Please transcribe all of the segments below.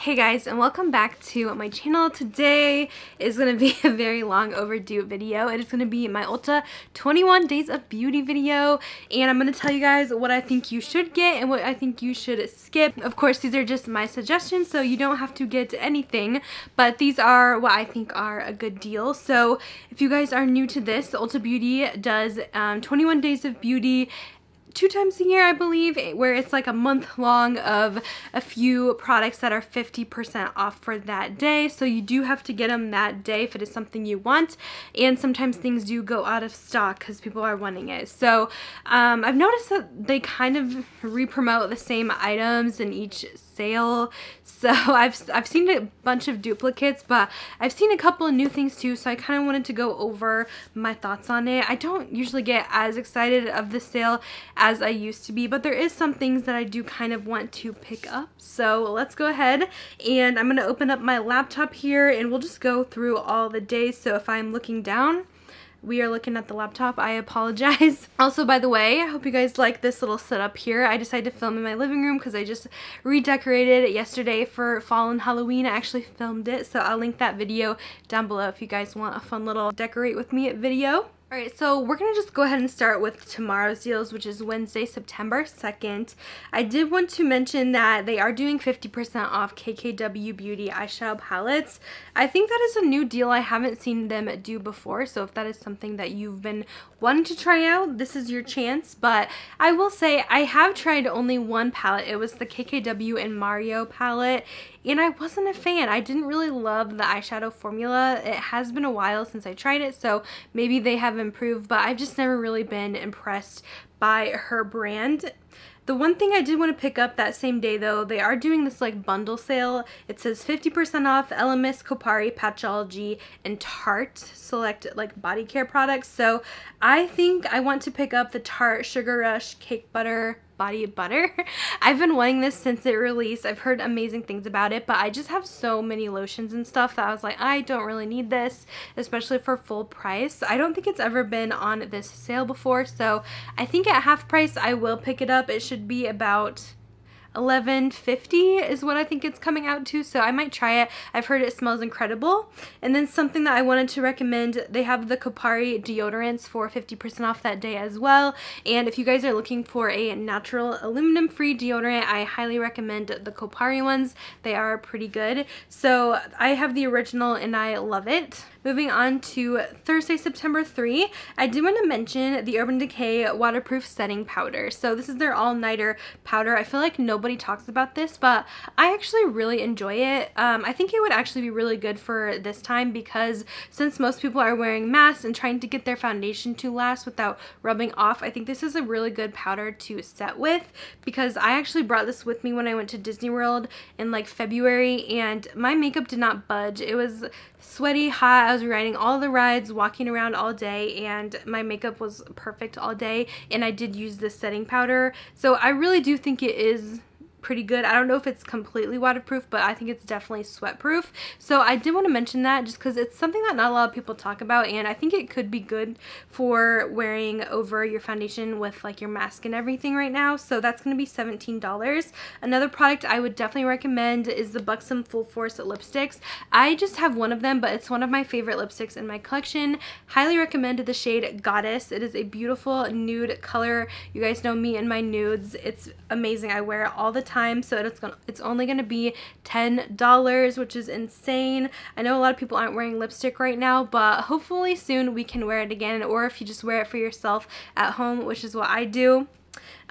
Hey guys, and welcome back to my channel. Today is going to be a very long overdue video. It is going to be my Ulta 21 Days of Beauty video, and I'm going to tell you guys what I think you should get and what I think you should skip. Of course, these are just my suggestions, so you don't have to get anything, but these are what I think are a good deal. So if you guys are new to this, Ulta Beauty does 21 Days of Beauty 2 times a year, I believe, where it's like a month long of a few products that are 50% off for that day. So you do have to get them that day if it is something you want, and sometimes things do go out of stock because people are wanting it. So I've noticed that they kind of re-promote the same items in each sale, so I've seen a bunch of duplicates, but I've seen a couple of new things too, so I kind of wanted to go over my thoughts on it. I don't usually get as excited of the sale as I used to be, but there is some things that I do kind of want to pick up. So let's go ahead, and I'm going to open up my laptop here and we'll just go through all the days. So if I'm looking down, we are looking at the laptop. I apologize. Also, by the way, I hope you guys like this little setup here. I decided to film in my living room because I just redecorated it yesterday for fall and Halloween. I actually filmed it, so I'll link that video down below if you guys want a fun little decorate with me video. Alright, so we're going to just go ahead and start with tomorrow's deals, which is Wednesday, September 2nd. I did want to mention that they are doing 50% off KKW Beauty eyeshadow palettes. I think that is a new deal. I haven't seen them do before, so if that is something that you've been wanting to try out, this is your chance. But I will say I have tried only one palette. It was the KKW and Mario palette, and I wasn't a fan. I didn't really love the eyeshadow formula. It has been a while since I tried it, so maybe they have improved, but I've just never really been impressed by her brand. The one thing I did want to pick up that same day though, they are doing this like bundle sale. It says 50% off Elemis, Kopari, Patchology, and Tarte select like body care products. So I think I want to pick up the Tarte Sugar Rush Cake Butter Body Butter. I've been wanting this since it released. I've heard amazing things about it, but I just have so many lotions and stuff that I was like, I don't really need this, especially for full price. I don't think it's ever been on this sale before, so I think at half price I will pick it up. It should be about $11.50 is what I think it's coming out to, so I might try it. I've heard it smells incredible. And then something that I wanted to recommend, they have the Kopari deodorants for 50% off that day as well. And if you guys are looking for a natural aluminum free deodorant, I highly recommend the Kopari ones. They are pretty good. So I have the original and I love it. Moving on to Thursday, September 3, I did want to mention the Urban Decay Waterproof Setting Powder. So this is their all-nighter powder. I feel like nobody talks about this, but I actually really enjoy it. I think it would actually be really good for this time because since most people are wearing masks and trying to get their foundation to last without rubbing off, I think this is a really good powder to set with, because I actually brought this with me when I went to Disney World in like February, and my makeup did not budge. It was sweaty, hot. I was riding all the rides, walking around all day, and my makeup was perfect all day, and I did use this setting powder. So I really do think it is pretty good. I don't know if it's completely waterproof, but I think it's definitely sweat proof. So I did want to mention that just because it's something that not a lot of people talk about, and I think it could be good for wearing over your foundation with like your mask and everything right now. So that's going to be $17. Another product I would definitely recommend is the Buxom Full Force lipsticks. I just have one of them, but it's one of my favorite lipsticks in my collection. Highly recommend the shade Goddess. It is a beautiful nude color. You guys know me and my nudes. It's amazing. I wear it all the time, so it's only going to be $10, which is insane. I know a lot of people aren't wearing lipstick right now, but hopefully soon we can wear it again, or if you just wear it for yourself at home, which is what I do.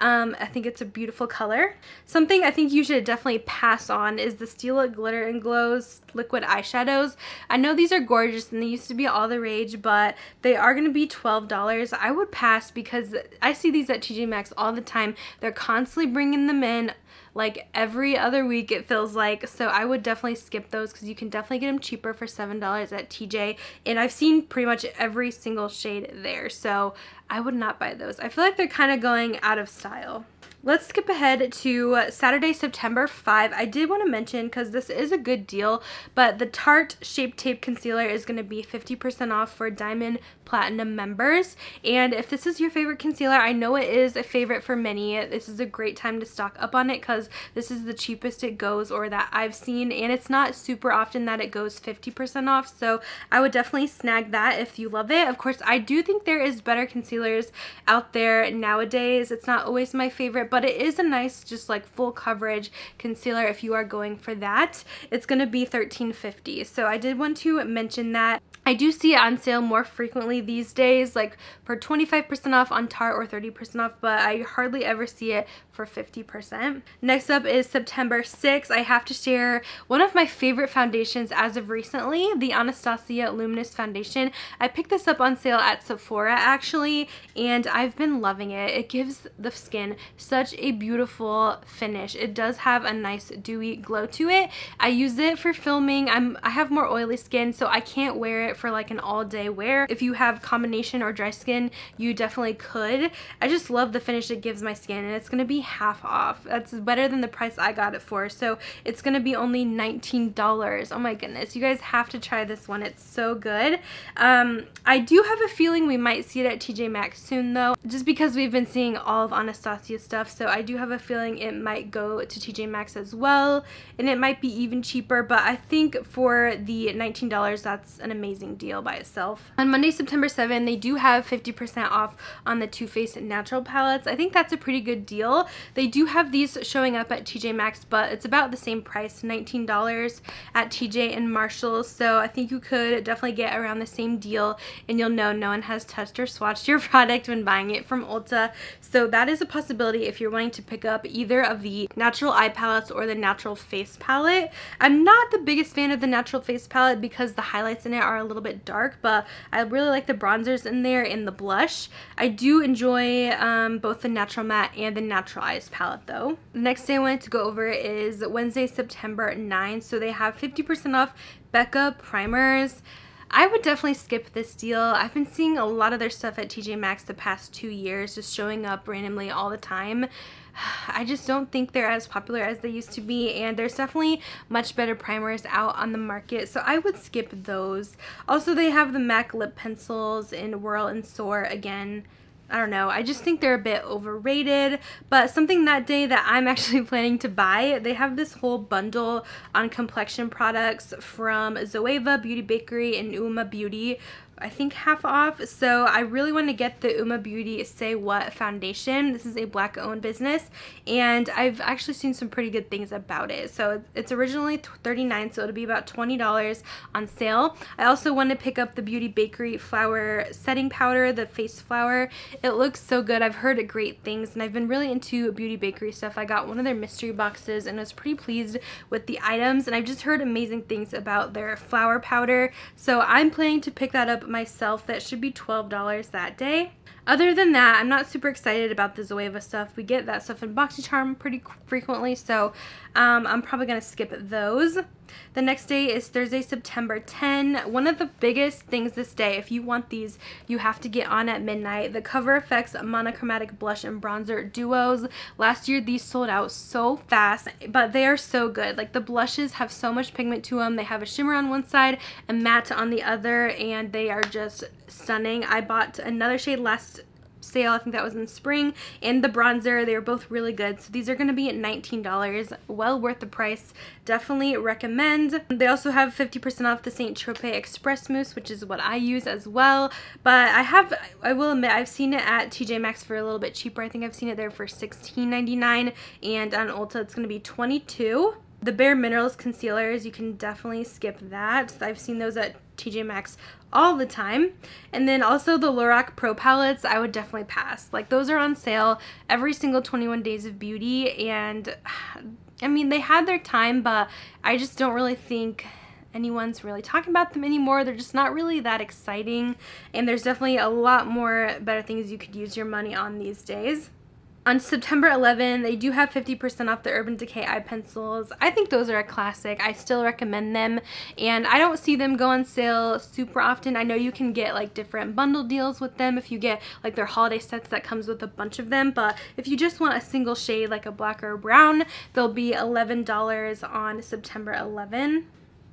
I think it's a beautiful color. Something I think you should definitely pass on is the Stila Glitter and Glows liquid eyeshadows. I know these are gorgeous and they used to be all the rage, but they are going to be $12. I would pass because I see these at TJ Maxx all the time. They're constantly bringing them in like every other week, it feels like. So I would definitely skip those because you can definitely get them cheaper for $7 at TJ, and I've seen pretty much every single shade there, so I would not buy those. I feel like they're kind of going out of style. Let's skip ahead to Saturday, September 5. I did want to mention, because this is a good deal, but the Tarte Shape Tape Concealer is going to be 50% off for Diamond Platinum members. And if this is your favorite concealer, I know it is a favorite for many. This is a great time to stock up on it because this is the cheapest it goes, or that I've seen, and it's not super often that it goes 50% off, so I would definitely snag that if you love it. Of course, I do think there is better concealers out there nowadays. It's not always my favorite, but it is a nice, just like full coverage concealer if you are going for that. It's going to be $13.50, so I did want to mention that. I do see it on sale more frequently these days, like for 25% off on Tarte or 30% off, but I hardly ever see it for 50%. Next up is September 6th. I have to share one of my favorite foundations as of recently, the Anastasia Luminous Foundation. I picked this up on sale at Sephora actually, and I've been loving it. It gives the skin such a beautiful finish. It does have a nice dewy glow to it. I use it for filming. I have more oily skin, so I can't wear it for like an all-day wear. If you have combination or dry skin, you definitely could. I just love the finish it gives my skin, and it's gonna be half off. That's better than the price I got it for, so it's gonna be only $19. Oh my goodness, you guys have to try this one. It's so good. I do have a feeling we might see it at TJ Maxx soon though, just because we've been seeing all of Anastasia stuff, so I do have a feeling it might go to TJ Maxx as well, and it might be even cheaper, but I think for the $19, that's an amazing deal by itself. On Monday, September 7th, they do have 50% off on the Too Faced Natural Palettes. I think that's a pretty good deal. They do have these showing up at TJ Maxx, but it's about the same price, $19 at TJ and Marshalls, so I think you could definitely get around the same deal, and you'll know no one has touched or swatched your product when buying it from Ulta. So that is a possibility if you're wanting to pick up either of the Natural Eye Palettes or the Natural Face Palette. I'm not the biggest fan of the Natural Face Palette because the highlights in it are a little bit dark, but I really like the bronzers in there and the blush. I do enjoy both the Natural Matte and the Natural Eyes palette though. The next day I wanted to go over is Wednesday, September 9th. So they have 50% off Becca primers. I would definitely skip this deal. I've been seeing a lot of their stuff at TJ Maxx the past 2 years, just showing up randomly all the time. I just don't think they're as popular as they used to be, and there's definitely much better primers out on the market, so I would skip those. Also, they have the MAC lip pencils in Whirl and Soar again. I don't know, I just think they're a bit overrated, but something that day that I'm actually planning to buy, they have this whole bundle on complexion products from Zoeva, Beauty Bakery, and Uma Beauty, I think half off. So I really want to get the Uma Beauty Say What foundation. This is a black owned business, and I've actually seen some pretty good things about it. So it's originally $39, so it'll be about $20 on sale. I also want to pick up the Beauty Bakery Flower Setting Powder, the face flower. It looks so good. I've heard great things, and I've been really into Beauty Bakery stuff. I got one of their mystery boxes and was pretty pleased with the items, and I've just heard amazing things about their flower powder. So I'm planning to pick that up myself. That should be $12 that day. Other than that, I'm not super excited about the Zoeva stuff. We get that stuff in BoxyCharm pretty frequently, so I'm probably going to skip those. The next day is Thursday, September 10. One of the biggest things this day, if you want these, you have to get on at midnight. The Cover FX Monochromatic Blush and Bronzer Duos. Last year, these sold out so fast, but they are so good. Like, the blushes have so much pigment to them. They have a shimmer on one side and matte on the other, and they are just stunning. I bought another shade last sale, I think that was in spring, and the bronzer. They were both really good, so these are going to be at $19. Well worth the price. Definitely recommend. They also have 50% off the Saint Tropez Express Mousse, which is what I use as well, but I will admit, I've seen it at TJ Maxx for a little bit cheaper. I think I've seen it there for $16.99, and on Ulta it's going to be $22. The Bare Minerals concealers, you can definitely skip that. I've seen those at TJ Maxx all the time. And then also the Lorac Pro palettes, I would definitely pass. Like, those are on sale every single 21 Days of Beauty, and I mean, they had their time, but I just don't really think anyone's really talking about them anymore. They're just not really that exciting, and there's definitely a lot more better things you could use your money on these days. On September 11, they do have 50% off the Urban Decay eye pencils. I think those are a classic. I still recommend them, and I don't see them go on sale super often. I know you can get like different bundle deals with them if you get like their holiday sets that comes with a bunch of them, but if you just want a single shade like a black or a brown, they'll be $11 on September 11.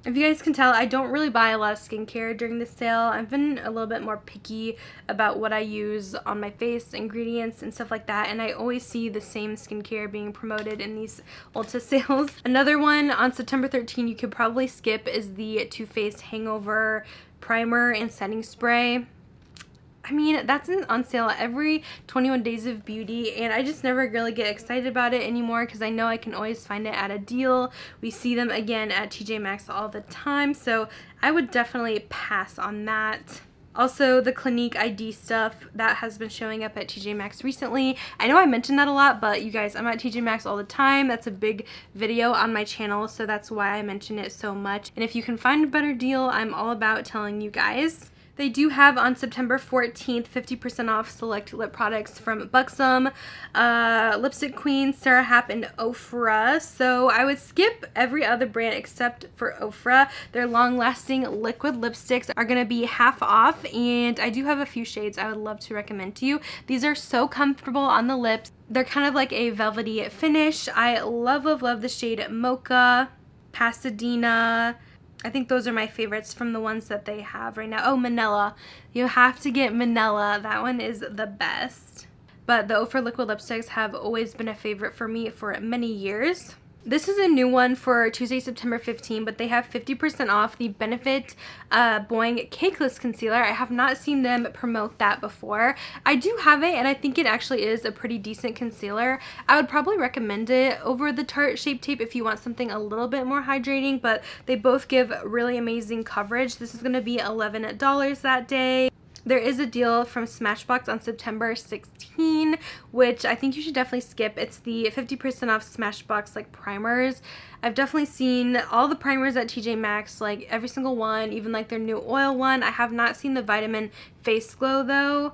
If you guys can tell, I don't really buy a lot of skincare during the sale. I've been a little bit more picky about what I use on my face, ingredients and stuff like that, and I always see the same skincare being promoted in these Ulta sales. Another one on September 13 you could probably skip is the Too Faced Hangover Primer and Setting Spray. I mean, that's on sale every 21 Days of Beauty, and I just never really get excited about it anymore because I know I can always find it at a deal. We see them again at TJ Maxx all the time, so I would definitely pass on that. Also, the Clinique ID stuff that has been showing up at TJ Maxx recently. I know I mentioned that a lot, but you guys, I'm at TJ Maxx all the time. That's a big video on my channel, so that's why I mention it so much. And if you can find a better deal, I'm all about telling you guys. They do have on September 14th 50% off select lip products from Buxom, Lipstick Queen, Sarah Happ, and Ofra. So I would skip every other brand except for Ofra. Their long-lasting liquid lipsticks are going to be half off, and I do have a few shades I would love to recommend to you. These are so comfortable on the lips. They're kind of like a velvety finish. I love, love, love the shade Mocha, Pasadena. I think those are my favorites from the ones that they have right now. Oh, Manila. You have to get Manila. That one is the best. But the Ofra liquid lipsticks have always been a favorite for me for many years. This is a new one for Tuesday, September 15, but they have 50% off the Benefit Boing Cakeless Concealer. I have not seen them promote that before. I do have it, and I think it actually is a pretty decent concealer. I would probably recommend it over the Tarte Shape Tape if you want something a little bit more hydrating, but they both give really amazing coverage. This is going to be $11 that day. There is a deal from Smashbox on September 16, which I think you should definitely skip. It's the 50% off Smashbox like primers. I've definitely seen all the primers at TJ Maxx, like every single one, even like their new oil one. I have not seen the Vitamin Face Glow though.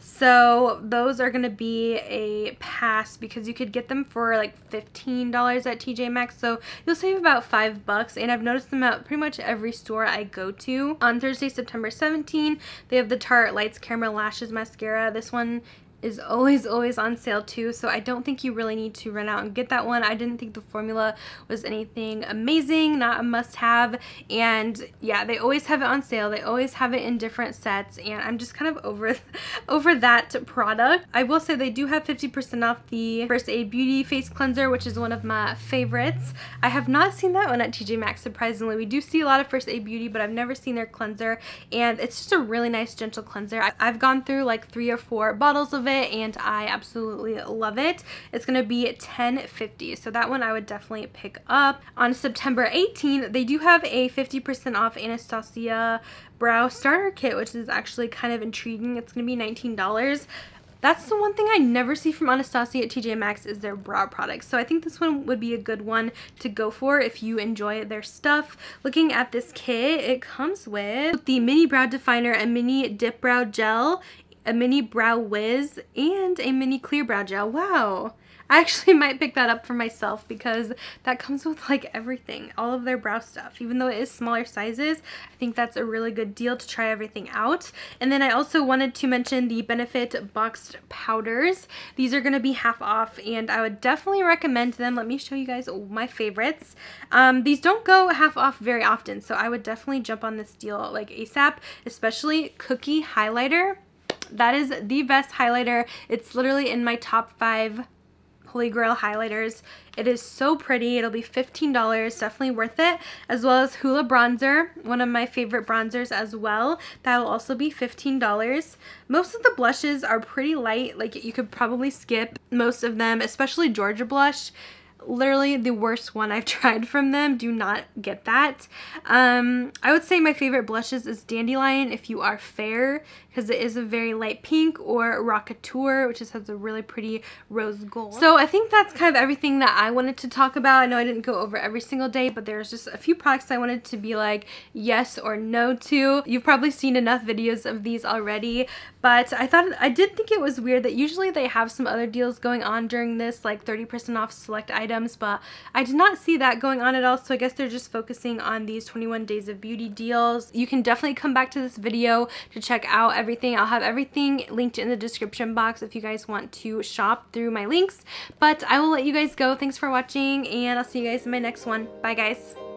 So those are going to be a pass because you could get them for like $15 at TJ Maxx. So you'll save about $5, and I've noticed them at pretty much every store I go to. On Thursday, September 17, they have the Tarte Lights Caramel Lashes Mascara. This one is always on sale too, so I don't think you really need to run out and get that one. I didn't think the formula was anything amazing, not a must-have, and yeah, they always have it on sale. They always have it in different sets, and I'm just kind of over that product. I will say they do have 50% off the First Aid Beauty Face Cleanser, which is one of my favorites. I have not seen that one at TJ Maxx, surprisingly. We do see a lot of First Aid Beauty, but I've never seen their cleanser, and it's just a really nice gentle cleanser. I've gone through like 3 or 4 bottles of it, and I absolutely love it. It's gonna be $10.50, so that one I would definitely pick up. On September 18th, they do have a 50% off Anastasia Brow Starter Kit, which is actually kind of intriguing. It's gonna be $19. That's the one thing I never see from Anastasia at TJ Maxx is their brow products. So I think this one would be a good one to go for if you enjoy their stuff. Looking at this kit, it comes with the Mini Brow Definer, a Mini Dip Brow Gel, a Mini Brow Wiz, and a Mini Clear Brow Gel. Wow. I actually might pick that up for myself because that comes with like everything, all of their brow stuff. Even though it is smaller sizes, I think that's a really good deal to try everything out. And then I also wanted to mention the Benefit Boxed Powders. These are going to be half off, and I would definitely recommend them. Let me show you guys my favorites. These don't go half off very often, so I would definitely jump on this deal like ASAP, especially Cookie Highlighter. That is the best highlighter. It's literally in my top 5 Holy Grail highlighters. It is so pretty. It'll be $15, definitely worth it. As well as Hoola Bronzer, one of my favorite bronzers as well. That will also be $15. Most of the blushes are pretty light. Like, you could probably skip most of them, especially Georgia Blush. literally the worst one I've tried from them. Do not get that. I would say my favorite blushes is Dandelion if you are fair, because it is a very light pink, or Rockateur, which just has a really pretty rose gold. So I think that's kind of everything that I wanted to talk about. I know I didn't go over every single day, but there's just a few products I wanted to be like yes or no to. You've probably seen enough videos of these already, but I did think it was weird that usually they have some other deals going on during this, like 30% off select items, but I did not see that going on at all. So I guess they're just focusing on these 21 days of beauty deals. You can definitely come back to this video to check out everything. I'll have everything linked in the description box if you guys want to shop through my links, but I will let you guys go. Thanks for watching, and I'll see you guys in my next one. Bye guys.